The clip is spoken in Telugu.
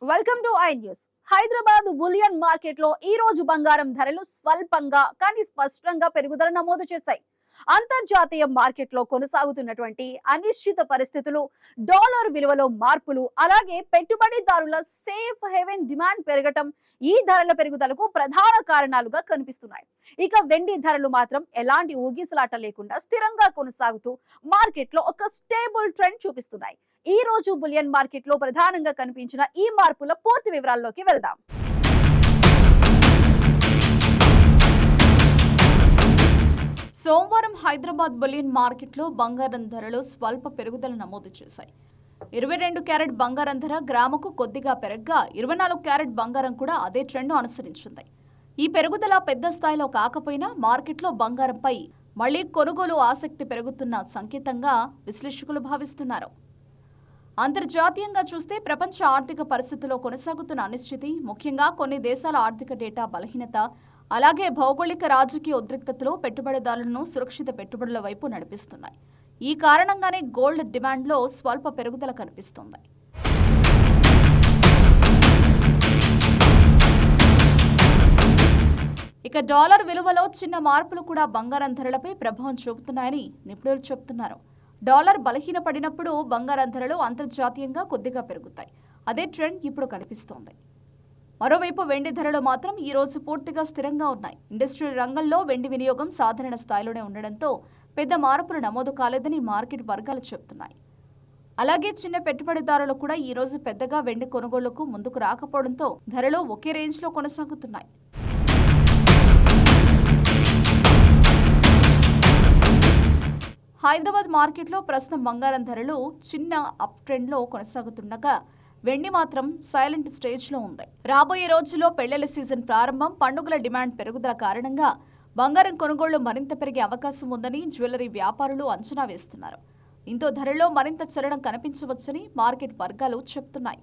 Welcome to i news. Hyderabad bullion market లో ఈ రోజు బంగారం ధరలు స్వల్పంగా కానీ స్పష్టంగా పెరుగుదల నమోదు చేశాయి. అంతర్జాతీయ మార్కెట్ లో కొనసాగుతున్నటువంటి అనిశ్చిత పరిస్థితులు, డాలర్ విలువలో మార్పులు, అలాగే పెట్టుబడిదారుల సేఫ్ హెవెన్ డిమాండ్ పెరగటం ఈ ధరల పెరుగుదలకు ప్రధాన కారణాలుగా కనిపిస్తున్నాయి. ఇక వెండి ధరలు మాత్రం ఎలాంటి ఊగిసలాట లేకుండా స్థిరంగా కొనసాగుతూ మార్కెట్ లో ఒక స్టేబుల్ ట్రెండ్ చూపిస్తున్నాయి. ఈ రోజు బులియన్ మార్కెట్ లో ప్రధానంగా కనిపించిన ఈ మార్పుల పూర్తి వివరాల్లోకి వెళ్దాం. సోమవారం హైదరాబాద్ బులియన్ మార్కెట్లో బంగారం ధరలు స్వల్ప పెరుగుదల నమోదు చేశాయి. 22 క్యారెట్ బంగారం ధర గ్రాముకు కొద్దిగా పెరగ్గా 24 క్యారెట్ బంగారం కూడా అదే ట్రెండ్ అనుసరించింది. ఈ పెరుగుదల పెద్ద స్థాయిలో కాకపోయినా మార్కెట్లో బంగారంపై మళ్లీ కొనుగోలు ఆసక్తి పెరుగుతున్న సంకేతంగా విశ్లేషకులు భావిస్తున్నారు. అంతర్జాతీయంగా చూస్తే ప్రపంచ ఆర్థిక పరిస్థితిలో కొనసాగుతున్న అనిశ్చితి, ముఖ్యంగా కొన్ని దేశాల ఆర్థిక డేటా బలహీనత, అలాగే భౌగోళిక రాజకీయ ఉద్రిక్తతలు పెట్టుబడిదారులను సురక్షిత పెట్టుబడుల వైపు నడిపిస్తున్నాయి. ఈ కారణంగానే గోల్డ్ డిమాండ్లో స్వల్ప పెరుగుదల కనిపిస్తోంది. ఇక డాలర్ విలువలో చిన్న మార్పులు కూడా బంగారం ధరలపై ప్రభావం చూపుతున్నాయని నిపుణులు చెబుతున్నారు. డాలర్ బలహీనపడినప్పుడు బంగారం ధరలు అంతర్జాతీయంగా కొద్దిగా పెరుగుతాయి. అదే ట్రెండ్ ఇప్పుడు కనిపిస్తోంది. మరోవైపు వెండి ధరలు మాత్రం ఈ రోజు పూర్తిగా స్థిరంగా ఉన్నాయి. ఇండస్ట్రియల్ రంగంలో వెండి వినియోగం సాధారణ స్థాయిలోనే ఉండడంతో పెద్ద మార్పులు నమోదు కాలేదని మార్కెట్ వర్గాలు చెబుతున్నాయి. అలాగే చిన్న పెట్టుబడిదారులు కూడా ఈ రోజు పెద్దగా వెండి కొనుగోళ్లకు ముందుకు రాకపోవడంతో ధరలు ఒకే రేంజ్లో కొనసాగుతున్నాయి. హైదరాబాద్ మార్కెట్లో ప్రస్తుతం బంగారం ధరలు చిన్న అప్ ట్రెండ్లో కొనసాగుతుండగా వెండి మాత్రం సైలెంట్ స్టేజ్లో ఉంది. రాబోయే రోజుల్లో పెళ్లిళ్ల సీజన్ ప్రారంభం, పండుగల డిమాండ్ పెరుగుదల కారణంగా బంగారం కొనుగోళ్లు మరింత పెరిగే అవకాశం ఉందని జ్యువెలరీ వ్యాపారులు అంచనా వేస్తున్నారు. దీంతో ధరలో మరింత చలనం కనిపించవచ్చని మార్కెట్ వర్గాలు చెబుతున్నాయి.